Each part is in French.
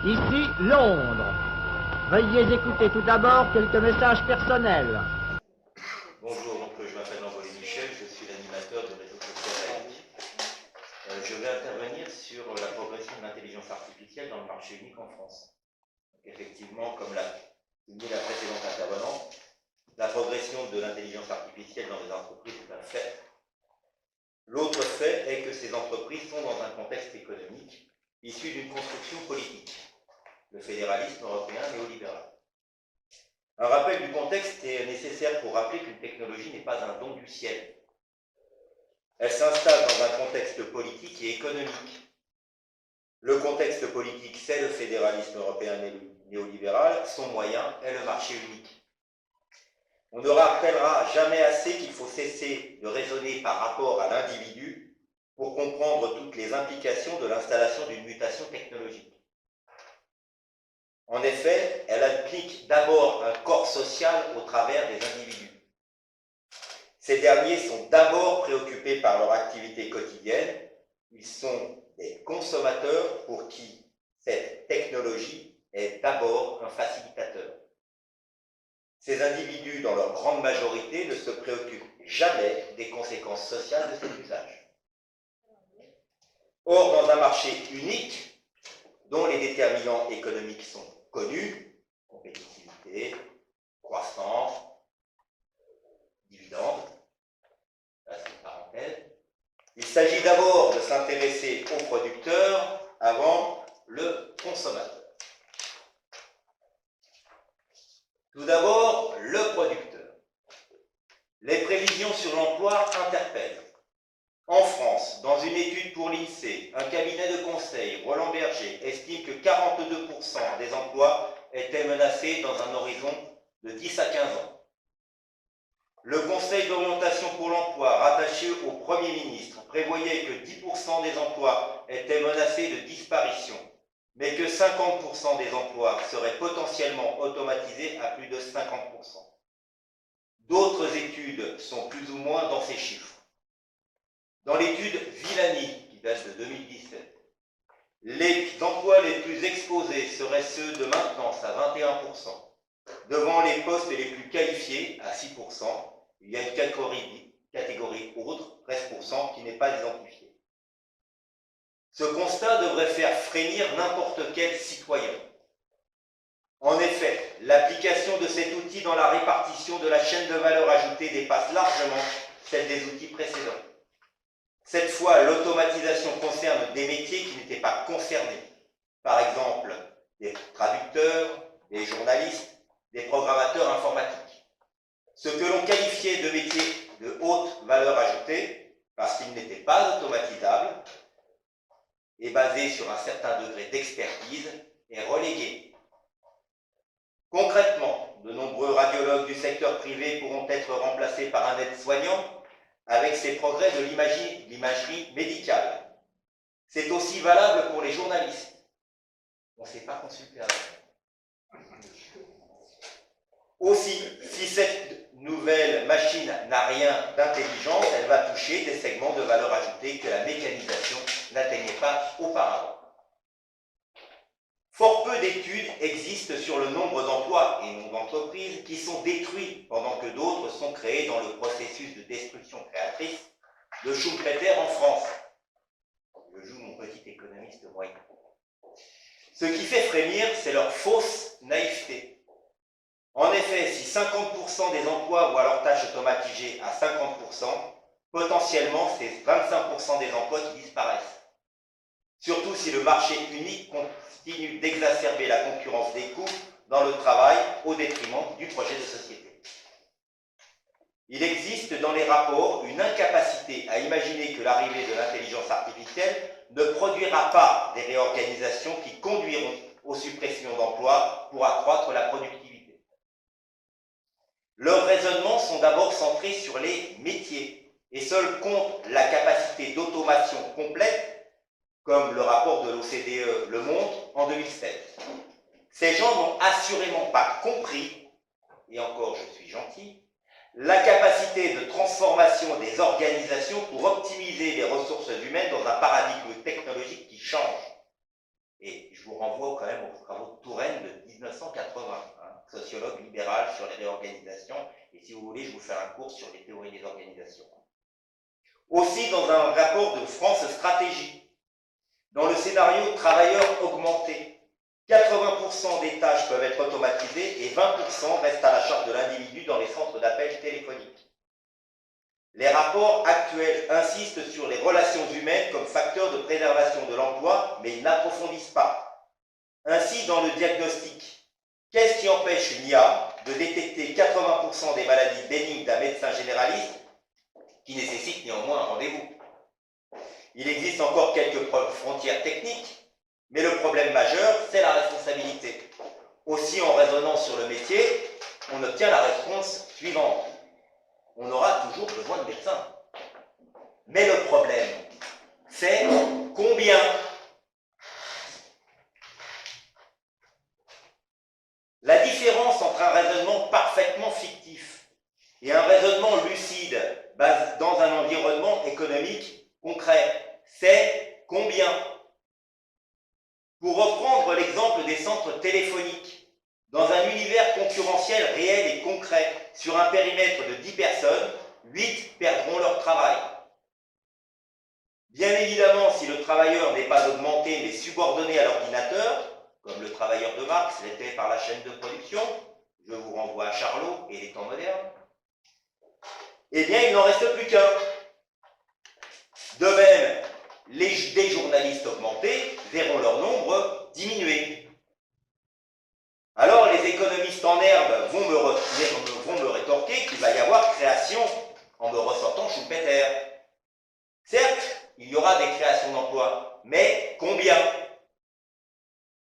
Ici, Londres. Veuillez écouter tout d'abord quelques messages personnels. Bonjour, donc je m'appelle Jean-Paul Michel, je suis l'animateur du réseau social AIC. Je vais intervenir sur la progression de l'intelligence artificielle dans le marché unique en France. Donc, effectivement, comme l'a souligné la précédente intervenante, la progression de l'intelligence artificielle dans les entreprises est un fait. L'autre fait est que ces entreprises sont dans un contexte économique issu d'une construction politique, le fédéralisme européen néolibéral. Un rappel du contexte est nécessaire pour rappeler qu'une technologie n'est pas un don du ciel. Elle s'installe dans un contexte politique et économique. Le contexte politique, c'est le fédéralisme européen néolibéral. Son moyen est le marché unique. On ne rappellera jamais assez qu'il faut cesser de raisonner par rapport à l'individu pour comprendre toutes les implications de l'installation d'une mutation technologique. En effet, elle implique d'abord un corps social au travers des individus. Ces derniers sont d'abord préoccupés par leur activité quotidienne. Ils sont des consommateurs pour qui cette technologie est d'abord un facilitateur. Ces individus, dans leur grande majorité, ne se préoccupent jamais des conséquences sociales de cet usage. Or, dans un marché unique, dont les déterminants économiques sont connus, compétitivité, croissance, dividendes, là c'est une parenthèse, il s'agit d'abord de s'intéresser au producteur avant le consommateur. Tout d'abord, le producteur. Les prévisions sur l'emploi interpellent. En France, dans une étude pour l'INSEE, un cabinet de conseil, Roland Berger, estime que 42% des emplois étaient menacés dans un horizon de 10 à 15 ans. Le Conseil d'orientation pour l'emploi, rattaché au Premier ministre, prévoyait que 10% des emplois étaient menacés de disparition, mais que 50% des emplois seraient potentiellement automatisés à plus de 50%. D'autres études sont plus ou moins dans ces chiffres. Dans l'étude Villani, qui date de 2017, les emplois les plus exposés seraient ceux de maintenance à 21%. Devant les postes les plus qualifiés, à 6%, il y a une catégorie autre, 13%, qui n'est pas identifiée. Ce constat devrait faire frémir n'importe quel citoyen. En effet, l'application de cet outil dans la répartition de la chaîne de valeur ajoutée dépasse largement celle des outils précédents. Cette fois, l'automatisation concerne des métiers qui n'étaient pas concernés. Par exemple, des traducteurs, des journalistes, des programmateurs informatiques. Ce que l'on qualifiait de métiers de haute valeur ajoutée, parce qu'ils n'étaient pas automatisables, et basés sur un certain degré d'expertise, est relégué. Concrètement, de nombreux radiologues du secteur privé pourront être remplacés par un aide-soignant avec ces progrès de l'imagerie médicale. C'est aussi valable pour les journalistes. On ne s'est pas consulté avant. Aussi, si cette nouvelle machine n'a rien d'intelligence, elle va toucher des segments de valeur ajoutée que la mécanisation n'atteignait pas auparavant. Fort peu d'études existent sur le nombre d'emplois et non d'entreprises qui sont détruits pendant que d'autres sont créés dans le processus de destruction créatrice de Schumpeter en France. Je joue mon petit économiste moyen. Ce qui fait frémir, c'est leur fausse naïveté. En effet, si 50% des emplois voient leurs tâches automatisées à 50%, potentiellement c'est 25% des emplois qui disparaissent. Surtout si le marché unique continue d'exacerber la concurrence des coûts dans le travail au détriment du projet de société. Il existe dans les rapports une incapacité à imaginer que l'arrivée de l'intelligence artificielle ne produira pas des réorganisations qui conduiront aux suppressions d'emplois pour accroître la productivité. Leurs raisonnements sont d'abord centrés sur les métiers et seuls comptent la capacité d'automation complète, comme le rapport de l'OCDE le montre en 2007. Ces gens n'ont assurément pas compris, et encore je suis gentil, la capacité de transformation des organisations pour optimiser les ressources humaines dans un paradigme technologique qui change. Et je vous renvoie quand même aux travaux de Touraine de 1980, sociologue libéral sur les réorganisations, et si vous voulez, je vous fais un cours sur les théories des organisations. Aussi, dans un rapport de France Stratégie, dans le scénario travailleurs augmentés, 80% des tâches peuvent être automatisées et 20% restent à la charge de l'individu dans les centres d'appel téléphoniques. Les rapports actuels insistent sur les relations humaines comme facteur de préservation de l'emploi, mais ils n'approfondissent pas. Ainsi, dans le diagnostic, qu'est-ce qui empêche une IA de détecter 80% des maladies bénignes d'un médecin généraliste qui nécessite néanmoins un rendez-vous? Il existe encore quelques frontières techniques, mais le problème majeur, c'est la responsabilité. Aussi, en raisonnant sur le métier, on obtient la réponse suivante. On aura toujours besoin de médecins. Mais le problème, c'est combien? La différence entre un raisonnement parfaitement fictif et un raisonnement lucide basé dans un environnement économique concret, c'est combien? Pour reprendre l'exemple des centres téléphoniques, dans un univers concurrentiel réel et concret, sur un périmètre de 10 personnes, 8 perdront leur travail. Bien évidemment, si le travailleur n'est pas augmenté mais subordonné à l'ordinateur, comme le travailleur de Marx l'était par la chaîne de production, je vous renvoie à Charlot et les temps modernes, eh bien il n'en reste plus qu'un. De même, des journalistes augmentés verront leur nombre diminuer. Alors les économistes en herbe vont me rétorquer qu'il va y avoir création en me ressortant Schumpeter. Certes, il y aura des créations d'emplois, mais combien?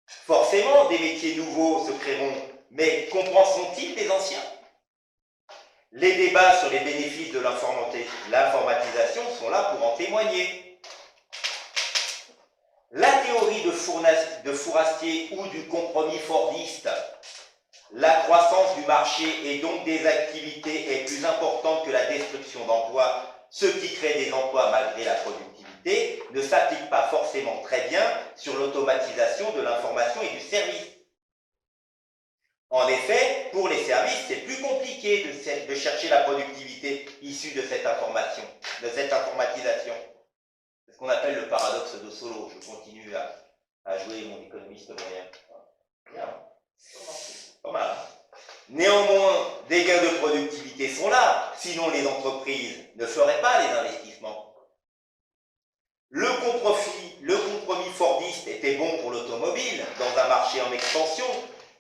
Forcément, des métiers nouveaux se créeront, mais compenseront-ils les anciens? Les débats sur les bénéfices de l'informatisation sont là pour en témoigner. La théorie de Fourastier ou du compromis fordiste, la croissance du marché et donc des activités est plus importante que la destruction d'emplois, ce qui crée des emplois malgré la productivité, ne s'applique pas forcément très bien sur l'automatisation de l'information et du service. En effet, pour les services, c'est plus compliqué de chercher la productivité issue de cette information, de cette informatisation. C'est ce qu'on appelle le paradoxe de Solow. Je continue à jouer mon économiste moyen. Bien, pas mal. Néanmoins, des gains de productivité sont là, sinon les entreprises ne feraient pas les investissements. Le compromis fordiste était bon pour l'automobile, dans un marché en expansion,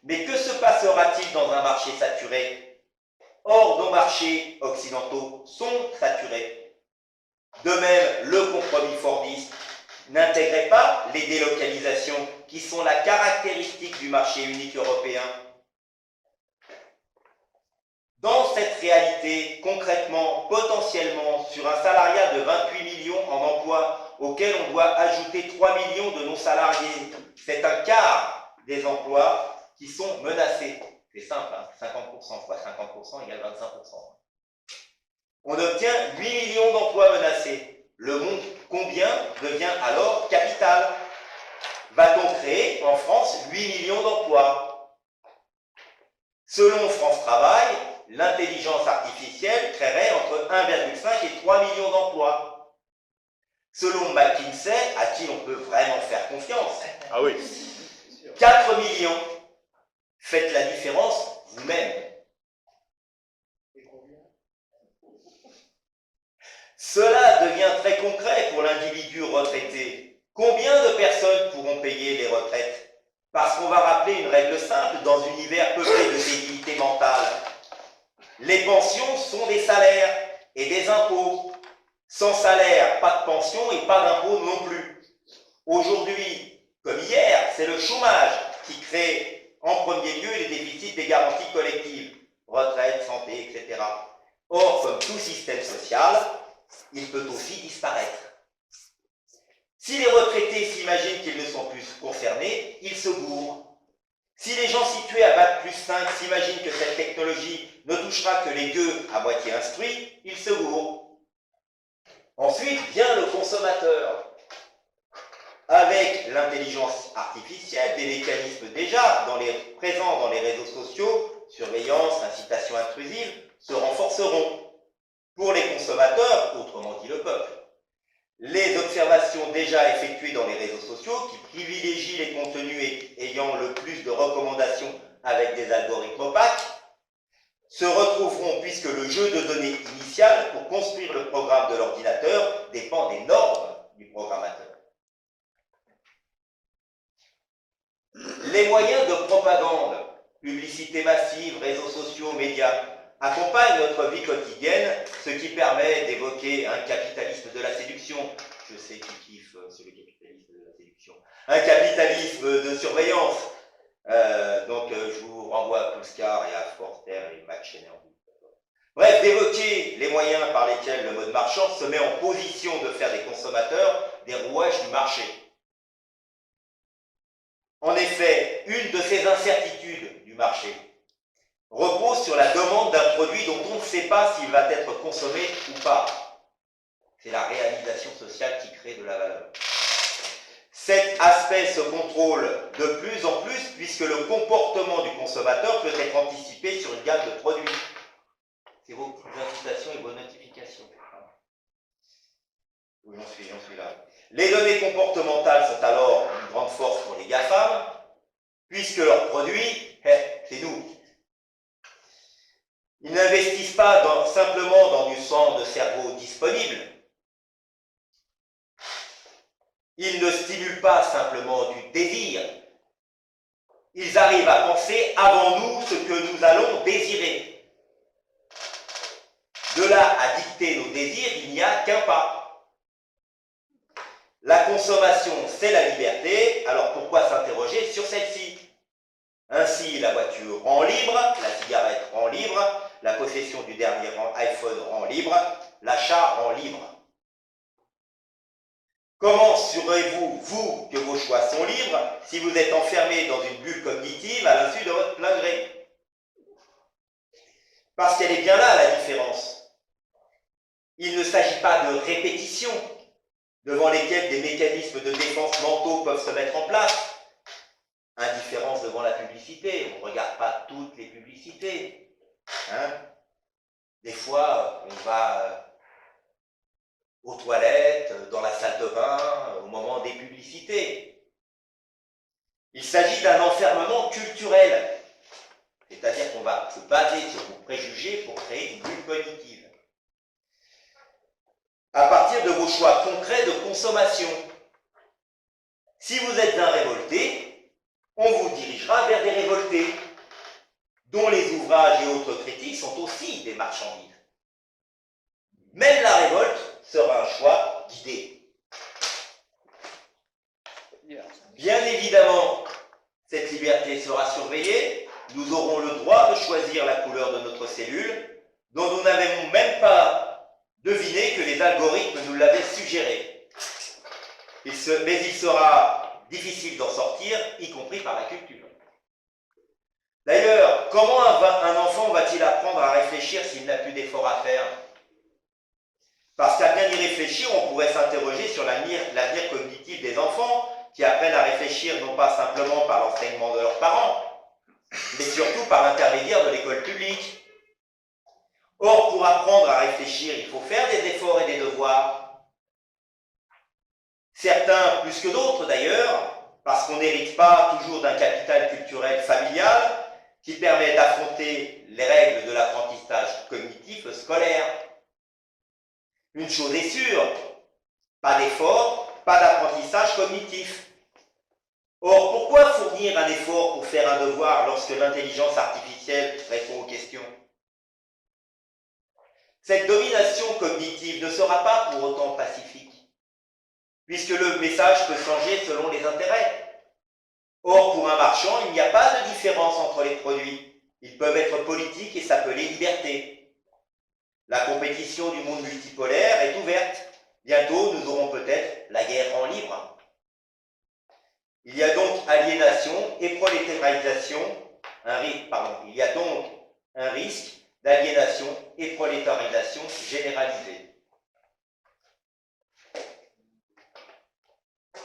mais que se passera-t-il dans un marché saturé? Or, nos marchés occidentaux sont saturés. De même, le compromis fordiste n'intégrait pas les délocalisations qui sont la caractéristique du marché unique européen. Dans cette réalité, concrètement, potentiellement, sur un salariat de 28 millions en emploi auquel on doit ajouter 3 millions de non-salariés, c'est un quart des emplois qui sont menacés. C'est simple, 50%, fois 50% égale 25%. On obtient 8 millions d'emplois menacés. Le monde combien devient alors capital? Va-t-on créer en France 8 millions d'emplois? Selon France Travail, l'intelligence artificielle créerait entre 1,5 et 3 millions d'emplois. Selon McKinsey, à qui on peut vraiment faire confiance, 4 millions. Faites la différence vous-même. Cela devient très concret pour l'individu retraité. Combien de personnes pourront payer les retraites? Parce qu'on va rappeler une règle simple dans un univers peuplé de débilité mentale. Les pensions sont des salaires et des impôts. Sans salaire, pas de pension et pas d'impôts non plus. Aujourd'hui, comme hier, c'est le chômage qui crée en premier lieu les déficits des garanties collectives, retraite, santé, etc. Or, comme tout système social, il peut aussi disparaître. Si les retraités s'imaginent qu'ils ne sont plus concernés, ils se gourrent. Si les gens situés à Bac+5 s'imaginent que cette technologie ne touchera que les gueux à moitié instruits, ils se gourrent. Ensuite vient le consommateur. avec l'intelligence artificielle, des mécanismes déjà présents dans les réseaux sociaux, surveillance, incitation intrusive, se renforceront. Pour les consommateurs, autrement dit le peuple, les observations déjà effectuées dans les réseaux sociaux, qui privilégient les contenus ayant le plus de recommandations avec des algorithmes opaques, se retrouveront, puisque le jeu de données initial pour construire le programme de l'ordinateur dépend des normes du programmateur. Les moyens de propagande, publicité massive, réseaux sociaux, médias, accompagnent notre vie quotidienne, ce qui permet d'évoquer un capitalisme de la séduction. Je sais qui kiffe sur le capitalisme de la séduction. Un capitalisme de surveillance. Je vous renvoie à Puskar et à Forster et Max Scheiner. Bref, d'évoquer les moyens par lesquels le mode marchand se met en position de faire des consommateurs des rouages du marché. En effet, une de ces incertitudes du marché repose sur la demande d'un produit dont on ne sait pas s'il va être consommé ou pas. C'est la réalisation sociale qui crée de la valeur. Cet aspect se contrôle de plus en plus puisque le comportement du consommateur peut être anticipé sur une gamme de produits. C'est vos incitations et vos notifications. Oui, j'en suis là. Les données comportementales sont alors une grande force pour les GAFAM, puisque leurs produits, c'est nous. Ils n'investissent pas simplement dans du sang de cerveau disponible. Ils ne stimulent pas simplement du désir. Ils arrivent à penser avant nous ce que nous allons désirer. De là à dicter nos désirs, il n'y a qu'un pas. La consommation, c'est la liberté, alors pourquoi s'interroger sur celle-ci? Ainsi, la voiture rend libre, la cigarette rend libre, la possession du dernier iPhone rend libre, l'achat rend libre. Comment saurez-vous, vous, que vos choix sont libres si vous êtes enfermé dans une bulle cognitive à l'insu de votre plein gré? Parce qu'elle est bien là, la différence. Il ne s'agit pas de répétition, devant lesquelles des mécanismes de défense mentaux peuvent se mettre en place. Indifférence devant la publicité, on ne regarde pas toutes les publicités. Des fois, on va aux toilettes, dans la salle de bain, au moment des publicités. Il s'agit d'un enfermement culturel, c'est-à-dire qu'on va se baser sur vos préjugés pour créer une bulle cognitive. À partir de vos choix concrets de consommation. Si vous êtes un révolté, on vous dirigera vers des révoltés, dont les ouvrages et autres critiques sont aussi des marchandises. Même la révolte sera un choix guidé. Bien évidemment, cette liberté sera surveillée. Nous aurons le droit de choisir la couleur de notre cellule, dont nous n'avons même pas deviné que les algorithmes nous l'avaient suggéré. Mais il sera difficile d'en sortir, y compris par la culture. D'ailleurs, comment un enfant va-t-il apprendre à réfléchir s'il n'a plus d'efforts à faire? Parce qu'à bien y réfléchir, on pourrait s'interroger sur l'avenir cognitif des enfants qui apprennent à réfléchir non pas simplement par l'enseignement de leurs parents, mais surtout par l'intermédiaire de l'école publique. Or, pour apprendre à réfléchir, il faut faire des efforts et des devoirs. Certains plus que d'autres d'ailleurs, parce qu'on n'hérite pas toujours d'un capital culturel familial qui permet d'affronter les règles de l'apprentissage cognitif scolaire. Une chose est sûre, pas d'effort, pas d'apprentissage cognitif. Or, pourquoi fournir un effort pour faire un devoir lorsque l'intelligence artificielle répond aux questions? Cette domination cognitive ne sera pas pour autant pacifique, puisque le message peut changer selon les intérêts. Or, pour un marchand, il n'y a pas de différence entre les produits. Ils peuvent être politiques et s'appeler liberté. La compétition du monde multipolaire est ouverte. Bientôt, nous aurons peut-être la guerre en libre. Il y a donc aliénation et prolétarisation. Il y a donc un risque d'aliénation et prolétarisation généralisée.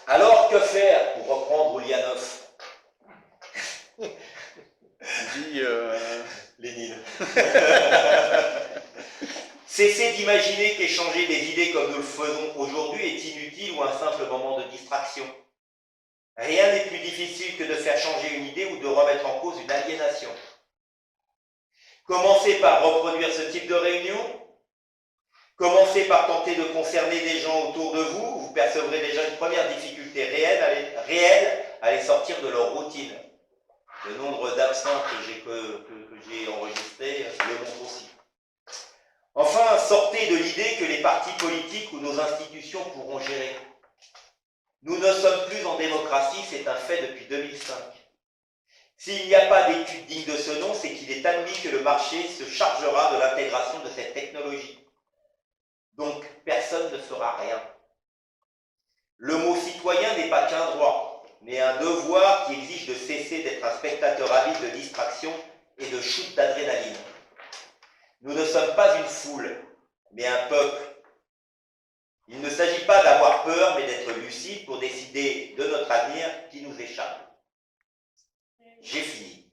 Alors, que Cessez d'imaginer qu'échanger des idées comme nous le faisons aujourd'hui est inutile ou un simple moment de distraction. Rien n'est plus difficile que de faire changer une idée ou de remettre en cause une aliénation. Commencez par reproduire ce type de réunion. Commencez par tenter de concerner des gens autour de vous. Vous percevrez déjà une première difficulté réelle à les sortir de leur routine. Le nombre d'absents que j'ai enregistrés le montre aussi. Enfin, sortez de l'idée que les partis politiques ou nos institutions pourront gérer. Nous ne sommes plus en démocratie, c'est un fait depuis 2005. S'il n'y a pas d'étude digne de ce nom, c'est qu'il est admis que le marché se chargera de l'intégration de cette technologie. Donc, personne ne fera rien. Le mot citoyen n'est pas qu'un droit, mais un devoir qui exige de cesser d'être un spectateur avide de distraction et de shoot d'adrénaline. Nous ne sommes pas une foule, mais un peuple. Il ne s'agit pas d'avoir peur, mais d'être lucide pour décider de notre avenir qui nous échappe. J'ai fini.